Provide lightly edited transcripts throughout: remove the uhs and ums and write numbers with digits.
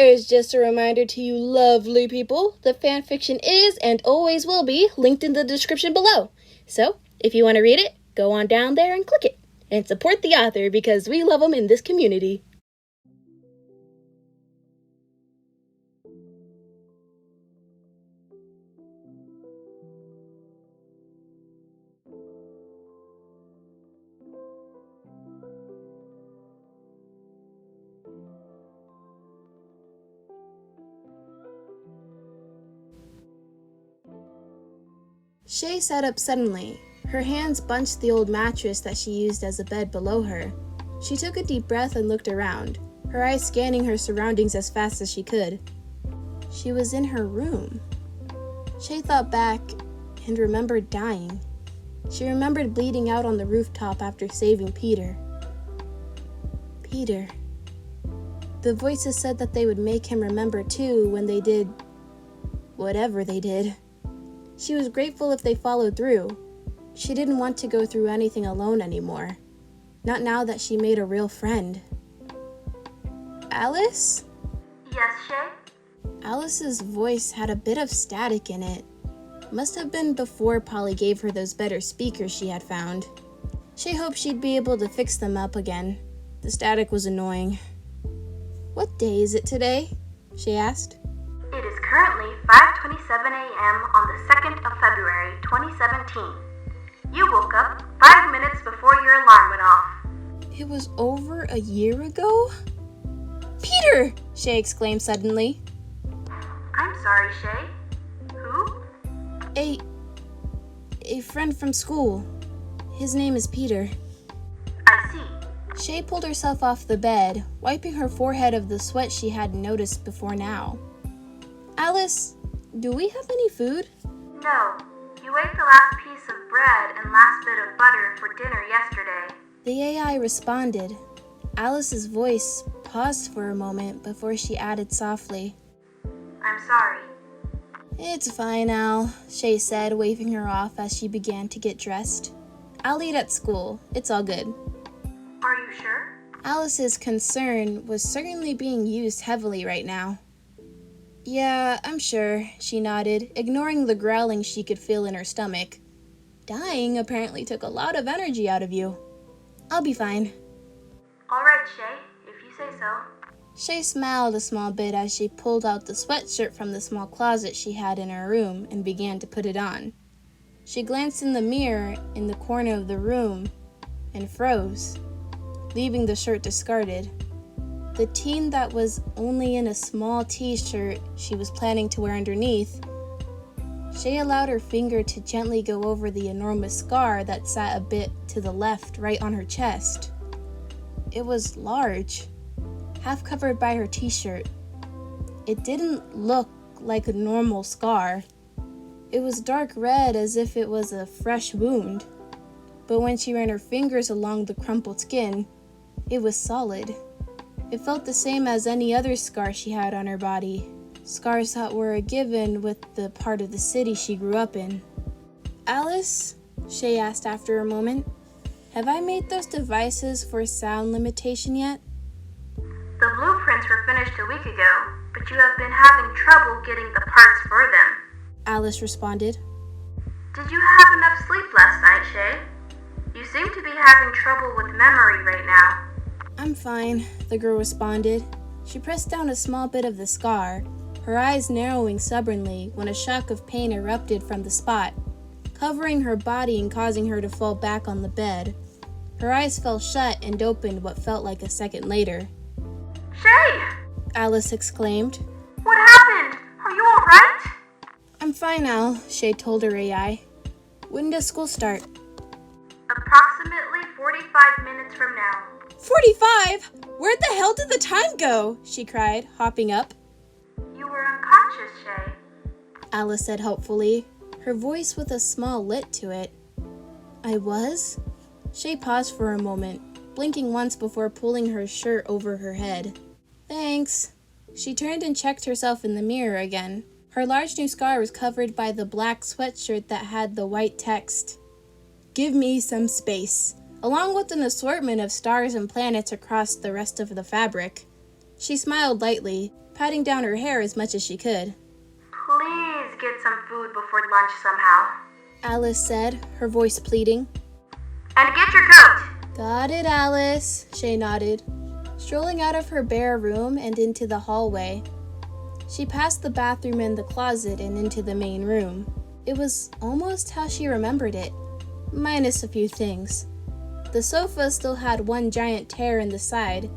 Here's just a reminder to you lovely people, the fanfiction is and always will be linked in the description below. So, if you want to read it, go on down there and click it. And support the author because we love them in this community. Shay sat up suddenly. Her hands bunched the old mattress that she used as a bed below her. She took a deep breath and looked around, her eyes scanning her surroundings as fast as she could. She was in her room. Shay thought back and remembered dying. She remembered bleeding out on the rooftop after saving Peter. Peter. The voices said that they would make him remember too when they did whatever they did. She was grateful if they followed through. She didn't want to go through anything alone anymore. Not now that she made a real friend. Alice? Yes, Shay? Alice's voice had a bit of static in it. Must have been before Polly gave her those better speakers she had found. Shay hoped she'd be able to fix them up again. The static was annoying. What day is it today? She asked. It is currently 5:27 a.m. on the 2nd of February, 2017. You woke up 5 minutes before your alarm went off. It was over a year ago? Peter! Shay exclaimed suddenly. I'm sorry, Shay. Who? A friend from school. His name is Peter. I see. Shay pulled herself off the bed, wiping her forehead of the sweat she hadn't noticed before now. Alice, do we have any food? No. You ate the last piece of bread and last bit of butter for dinner yesterday. The AI responded. Alice's voice paused for a moment before she added softly. I'm sorry. It's fine, Al, Shay said, waving her off as she began to get dressed. I'll eat at school. It's all good. Are you sure? Alice's concern was certainly being used heavily right now. Yeah, I'm sure, she nodded, ignoring the growling she could feel in her stomach. Dying apparently took a lot of energy out of you. I'll be fine. All right, Shay, if you say so. Shay smiled a small bit as she pulled out the sweatshirt from the small closet she had in her room and began to put it on. She glanced in the mirror in the corner of the room and froze, leaving the shirt discarded. The teen that was only in a small t-shirt she was planning to wear underneath. Shay allowed her finger to gently go over the enormous scar that sat a bit to the left right on her chest. It was large, half covered by her t-shirt. It didn't look like a normal scar. It was dark red as if it was a fresh wound. But when she ran her fingers along the crumpled skin, it was solid. It felt the same as any other scar she had on her body. Scars that were a given with the part of the city she grew up in. Alice? Shay asked after a moment. Have I made those devices for sound limitation yet? The blueprints were finished a week ago, but you have been having trouble getting the parts for them. Alice responded. Did you have enough sleep last night, Shay? You seem to be having trouble with memory right now. I'm fine, the girl responded. She pressed down a small bit of the scar, her eyes narrowing stubbornly when a shock of pain erupted from the spot, covering her body and causing her to fall back on the bed. Her eyes fell shut and opened what felt like a second later. Shay! Alice exclaimed. What happened? Are you alright? I'm fine, Al, Shay told her AI. When does school start? Approximately 45 minutes from now. 45? Where the hell did the time go? She cried, hopping up. You were unconscious, Shay. Alice said hopefully, her voice with a small lilt to it. I was? Shay paused for a moment, blinking once before pulling her shirt over her head. Thanks. She turned and checked herself in the mirror again. Her large new scar was covered by the black sweatshirt that had the white text. Give me some space, along with an assortment of stars and planets across the rest of the fabric. She smiled lightly, patting down her hair as much as she could. Please get some food before lunch somehow. Alice said, her voice pleading. And get your coat. Got it, Alice, Shay nodded, strolling out of her bare room and into the hallway. She passed the bathroom and the closet and into the main room. It was almost how she remembered it, minus a few things. The sofa still had one giant tear in the side.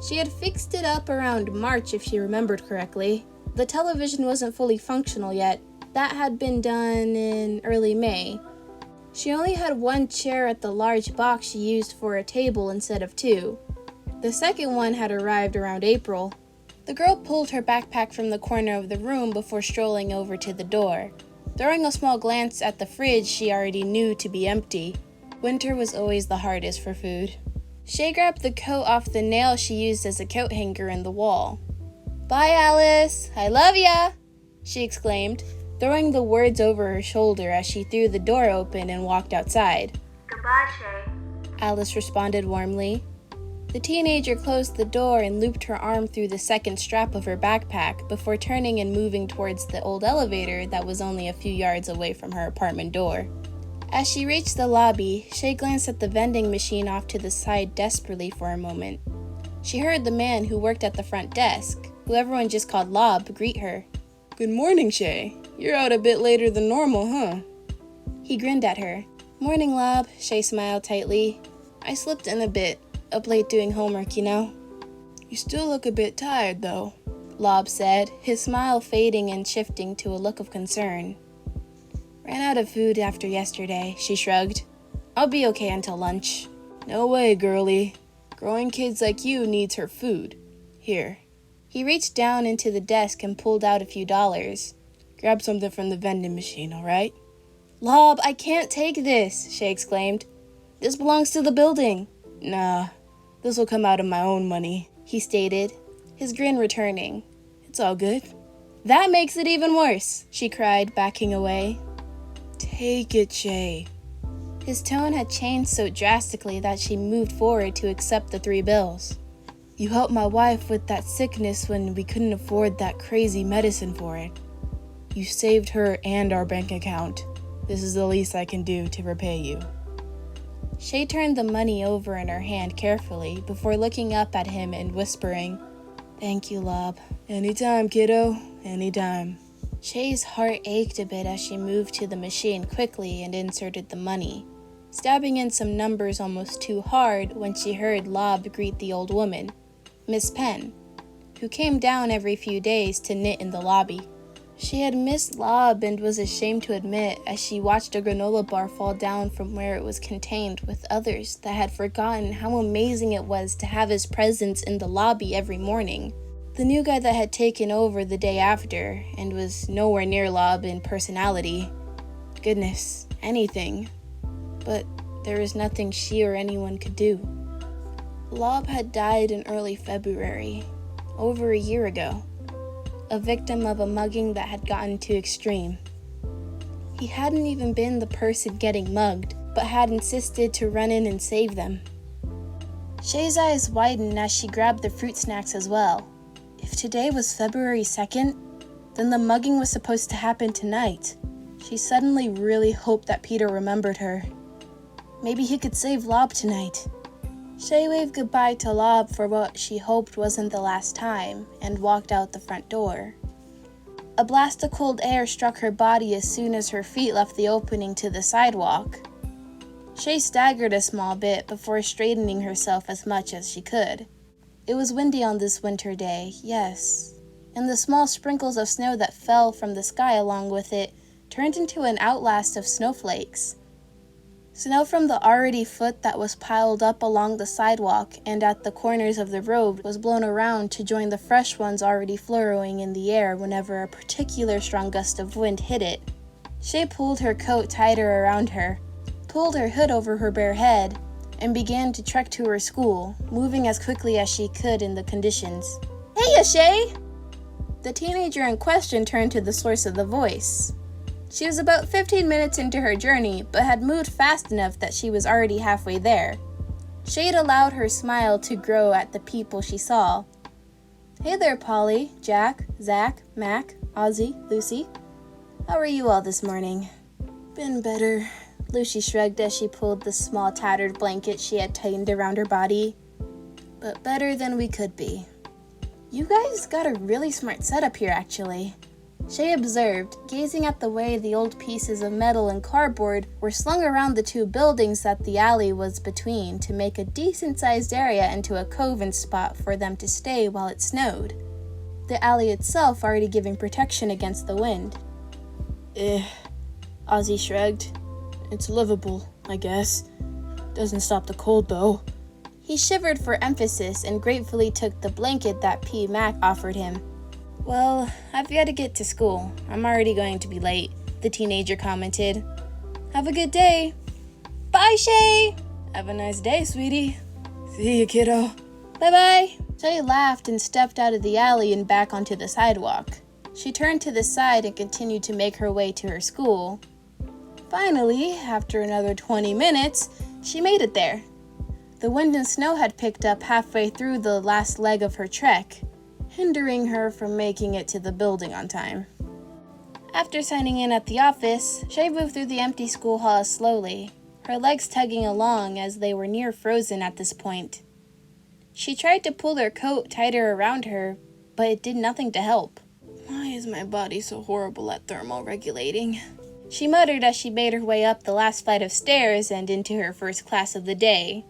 She had fixed it up around March if she remembered correctly. The television wasn't fully functional yet. That had been done in early May. She only had one chair at the large box she used for a table instead of two. The second one had arrived around April. The girl pulled her backpack from the corner of the room before strolling over to the door. Throwing a small glance at the fridge she already knew to be empty. Winter was always the hardest for food. Shay grabbed the coat off the nail she used as a coat hanger in the wall. "Bye, Alice. I love ya!" she exclaimed, throwing the words over her shoulder as she threw the door open and walked outside. Goodbye, Shay. Alice responded warmly. The teenager closed the door and looped her arm through the second strap of her backpack before turning and moving towards the old elevator that was only a few yards away from her apartment door. As she reached the lobby, Shay glanced at the vending machine off to the side desperately for a moment. She heard the man who worked at the front desk, who everyone just called Lob, greet her. "Good morning, Shay. You're out a bit later than normal, huh?" He grinned at her. "Morning, Lob," Shay smiled tightly. "I slipped in a bit. Up late doing homework, you know." "You still look a bit tired, though," Lob said, his smile fading and shifting to a look of concern. "Ran out of food after yesterday," she shrugged. "I'll be okay until lunch." "No way, girlie. Growing kids like you needs her food. Here." He reached down into the desk and pulled out a few dollars. "Grab something from the vending machine, all right?" "Lob, I can't take this," Shay exclaimed. "This belongs to the building." "Nah. This'll come out of my own money," he stated, his grin returning. "It's all good." "That makes it even worse," she cried, backing away. "Take it, Shay." His tone had changed so drastically that she moved forward to accept the 3 bills. "You helped my wife with that sickness when we couldn't afford that crazy medicine for it. You saved her and our bank account. This is the least I can do to repay you." Shay turned the money over in her hand carefully before looking up at him and whispering, "Thank you, Lob." "Anytime, kiddo. Anytime." Shay's heart ached a bit as she moved to the machine quickly and inserted the money, stabbing in some numbers almost too hard when she heard Lob greet the old woman, Miss Penn, who came down every few days to knit in the lobby. She had missed Lob and was ashamed to admit as she watched a granola bar fall down from where it was contained with others that had forgotten how amazing it was to have his presence in the lobby every morning. The new guy that had taken over the day after and was nowhere near Lob in personality. Goodness, anything. But there was nothing she or anyone could do. Lob had died in early February, over a year ago. A victim of a mugging that had gotten too extreme. He hadn't even been the person getting mugged, but had insisted to run in and save them. Shay's eyes widened as she grabbed the fruit snacks as well. If today was February 2nd, then the mugging was supposed to happen tonight. She suddenly really hoped that Peter remembered her. Maybe he could save Lob tonight. Shay waved goodbye to Lob for what she hoped wasn't the last time and walked out the front door. A blast of cold air struck her body as soon as her feet left the opening to the sidewalk. Shay staggered a small bit before straightening herself as much as she could. It was windy on this winter day, yes, and the small sprinkles of snow that fell from the sky along with it turned into an outlast of snowflakes. Snow from the already foot that was piled up along the sidewalk and at the corners of the road was blown around to join the fresh ones already flurrying in the air whenever a particular strong gust of wind hit it. Shay pulled her coat tighter around her, pulled her hood over her bare head, and began to trek to her school, moving as quickly as she could in the conditions. "Hey, Shay!" The teenager in question turned to the source of the voice. She was about 15 minutes into her journey, but had moved fast enough that she was already halfway there. Shay allowed her smile to grow at the people she saw. Hey there, Polly, Jack, Zach, Mac, Ozzy, Lucy. How are you all this morning? Been better. Lucy shrugged as she pulled the small tattered blanket she had tightened around her body. But better than we could be. You guys got a really smart setup here, actually. Shay observed, gazing at the way the old pieces of metal and cardboard were slung around the two buildings that the alley was between to make a decent-sized area into a covent spot for them to stay while it snowed. The alley itself already giving protection against the wind. Ozzy shrugged. It's livable, I guess. Doesn't stop the cold, though. He shivered for emphasis and gratefully took the blanket that P. Mac offered him. Well, I've got to get to school. I'm already going to be late, the teenager commented. Have a good day. Bye, Shay. Have a nice day, sweetie. See you, kiddo. Bye-bye. Shay laughed and stepped out of the alley and back onto the sidewalk. She turned to the side and continued to make her way to her school. Finally, after another 20 minutes, she made it there. The wind and snow had picked up halfway through the last leg of her trek, hindering her from making it to the building on time. After signing in at the office, Shay moved through the empty school hall slowly, her legs tugging along as they were near frozen at this point. She tried to pull her coat tighter around her, but it did nothing to help. Why is my body so horrible at thermal regulating? She muttered as she made her way up the last flight of stairs and into her first class of the day.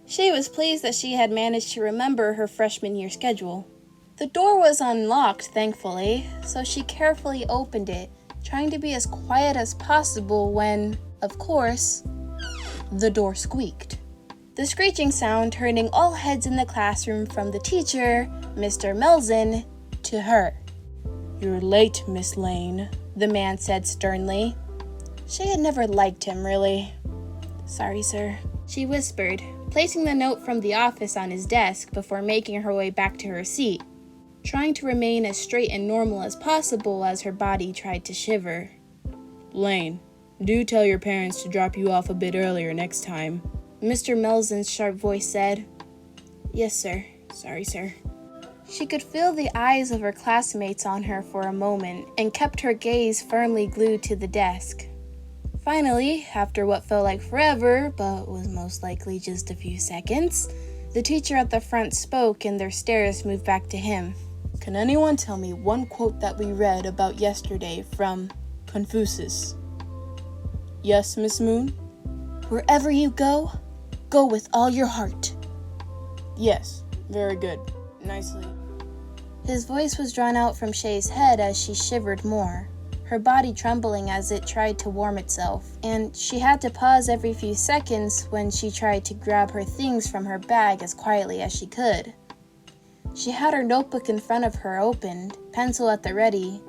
Shay was pleased that she had managed to remember her freshman year schedule. The door was unlocked, thankfully, so she carefully opened it, trying to be as quiet as possible when, of course, the door squeaked. The screeching sound turning all heads in the classroom from the teacher, Mr. Melzen, to her. You're late, Miss Lane, the man said sternly. Shay had never liked him, really. Sorry, sir, she whispered, placing the note from the office on his desk before making her way back to her seat, trying to remain as straight and normal as possible as her body tried to shiver. Lane, do tell your parents to drop you off a bit earlier next time, Mr. Melzen's sharp voice said. Yes, sir. Sorry, sir. She could feel the eyes of her classmates on her for a moment and kept her gaze firmly glued to the desk. Finally, after what felt like forever, but was most likely just a few seconds, the teacher at the front spoke and their stares moved back to him. Can anyone tell me one quote that we read about yesterday from Confucius? Yes, Miss Moon? Wherever you go, go with all your heart. Yes, very good. Nicely. His voice was drawn out from Shay's head as she shivered more, her body trembling as it tried to warm itself, and she had to pause every few seconds when she tried to grab her things from her bag as quietly as she could. She had her notebook in front of her opened, pencil at the ready,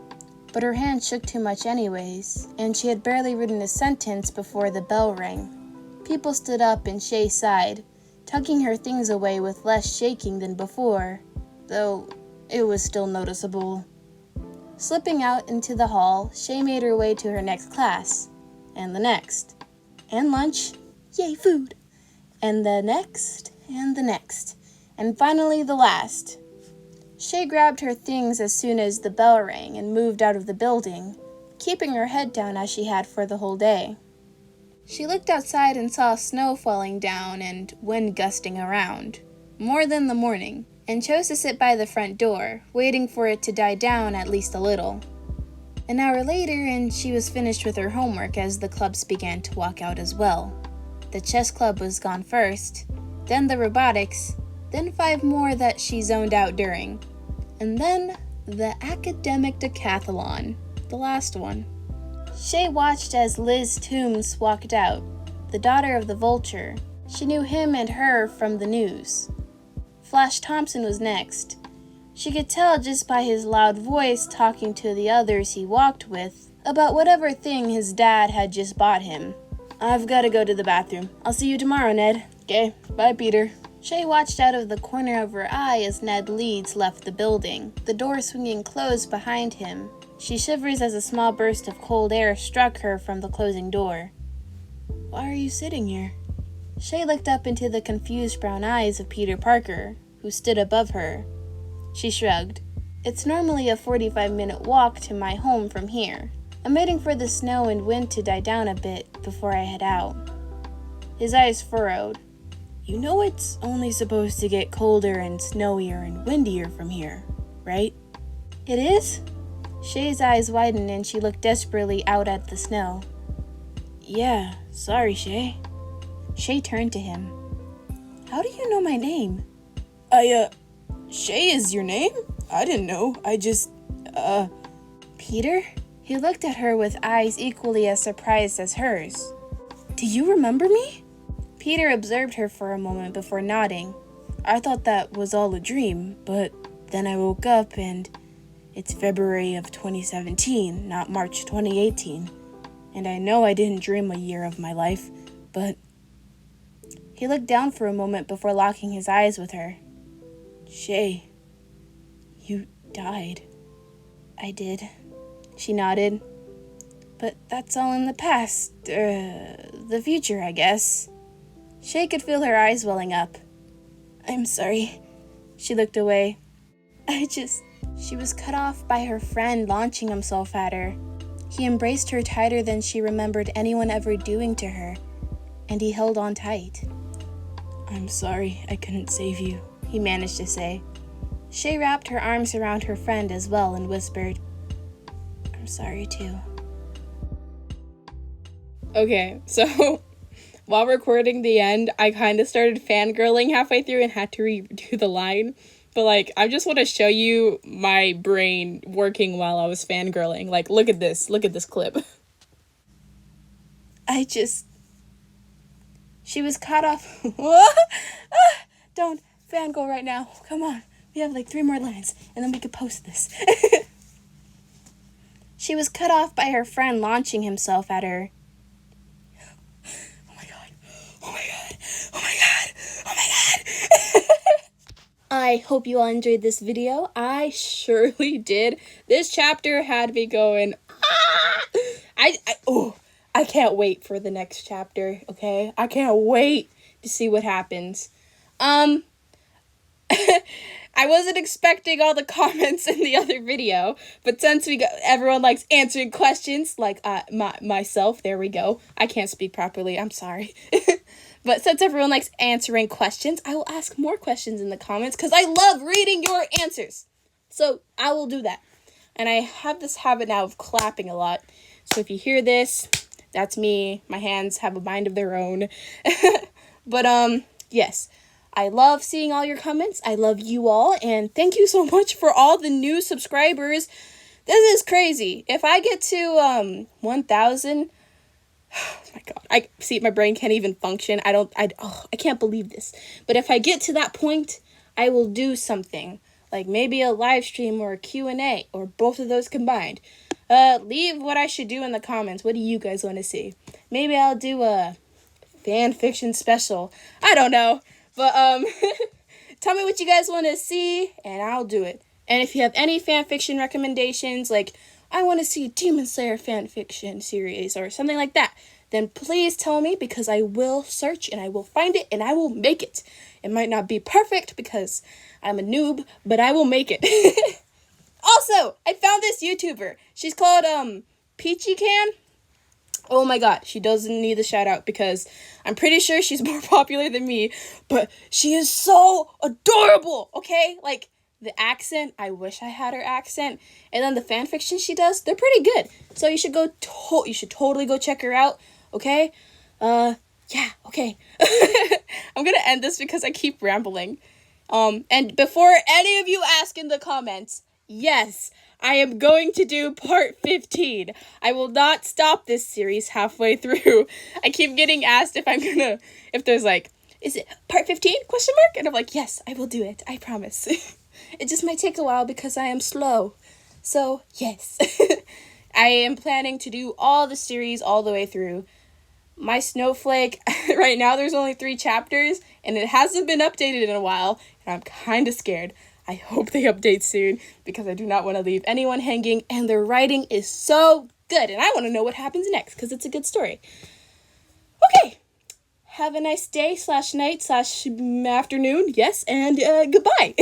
but her hand shook too much anyways, and she had barely written a sentence before the bell rang. People stood up and Shay sighed, tugging her things away with less shaking than before, though it was still noticeable. Slipping out into the hall, Shay made her way to her next class, and the next, and lunch, yay food, and the next, and finally the last. Shay grabbed her things as soon as the bell rang and moved out of the building, keeping her head down as she had for the whole day. She looked outside and saw snow falling down and wind gusting around, more than the morning, and chose to sit by the front door, waiting for it to die down at least a little. An hour later, and she was finished with her homework as the clubs began to walk out as well. The chess club was gone first, then the robotics, then 5 more that she zoned out during, and then the academic decathlon, the last one. Shay watched as Liz Toombs walked out, the daughter of the Vulture. She knew him and her from the news. Flash Thompson was next. She could tell just by his loud voice talking to the others he walked with about whatever thing his dad had just bought him. I've got to go to the bathroom. I'll see you tomorrow, Ned. Okay, bye, Peter. Shay watched out of the corner of her eye as Ned Leeds left the building, the door swinging closed behind him. She shivers as a small burst of cold air struck her from the closing door. Why are you sitting here? Shay looked up into the confused brown eyes of Peter Parker, who stood above her. She shrugged. It's normally a 45-minute walk to my home from here. I'm waiting for the snow and wind to die down a bit before I head out. His eyes furrowed. You know it's only supposed to get colder and snowier and windier from here, right? It is? Shay's eyes widened and she looked desperately out at the snow. Yeah, sorry, Shay. Shay turned to him. How do you know my name? Shay is your name? I didn't know. Peter? He looked at her with eyes equally as surprised as hers. Do you remember me? Peter observed her for a moment before nodding. I thought that was all a dream, but then I woke up and it's February of 2017, not March 2018. And I know I didn't dream a year of my life, but... He looked down for a moment before locking his eyes with her. Shay, you died. I did. She nodded. But that's all in the past. The future, I guess. Shay could feel her eyes welling up. I'm sorry. She looked away. She was cut off by her friend launching himself at her. He embraced her tighter than she remembered anyone ever doing to her, and he held on tight. I'm sorry I couldn't save you, he managed to say. Shay wrapped her arms around her friend as well and whispered, I'm sorry too. Okay, so while recording the end, I kind of started fangirling halfway through and had to redo the line. But, I just want to show you my brain working while I was fangirling. Look at this clip. She was caught off. Don't fangirl right now. Come on. We have 3 more lines, and then we could post this. She was cut off by her friend launching himself at her. Oh my god. Oh my god. Oh my god. Oh my god. I hope you all enjoyed this video. I surely did. This chapter had me going, I can't wait for the next chapter, okay? I can't wait to see what happens. I wasn't expecting all the comments in the other video, but since everyone likes answering questions, myself, there we go. I can't speak properly, I'm sorry. But since everyone likes answering questions, I will ask more questions in the comments because I love reading your answers. So I will do that. And I have this habit now of clapping a lot. So if you hear this, that's me. My hands have a mind of their own. But yes, I love seeing all your comments. I love you all. And thank you so much for all the new subscribers. This is crazy. If I get to 1,000... Oh my god. My brain can't even function. I can't believe this. But if I get to that point, I will do something. Maybe a live stream or a Q&A or both of those combined. Leave what I should do in the comments. What do you guys want to see? Maybe I'll do a fan fiction special. I don't know. But tell me what you guys want to see and I'll do it. And if you have any fan fiction recommendations, I want to see Demon Slayer fanfiction series or something like that, then please tell me because I will search and I will find it and I will make it. It might not be perfect because I'm a noob, but I will make it. Also, I found this YouTuber. She's called Peachy Can. Oh my god, she doesn't need the shout out because I'm pretty sure she's more popular than me, but she is so adorable, okay? The accent, I wish I had her accent. And then the fanfiction she does, they're pretty good. So you should you should totally go check her out, okay? Yeah, okay. I'm gonna end this because I keep rambling. And before any of you ask in the comments, yes, I am going to do part 15. I will not stop this series halfway through. I keep getting asked if there's is it part 15? ? And I'm yes, I will do it. I promise. It just might take a while because I am slow. So, yes. I am planning to do all the series all the way through. My Snowflake, right now there's only 3 chapters, and it hasn't been updated in a while, and I'm kind of scared. I hope they update soon, because I do not want to leave anyone hanging, and their writing is so good, and I want to know what happens next, because it's a good story. Okay. Have a nice day /night/afternoon, yes, and goodbye.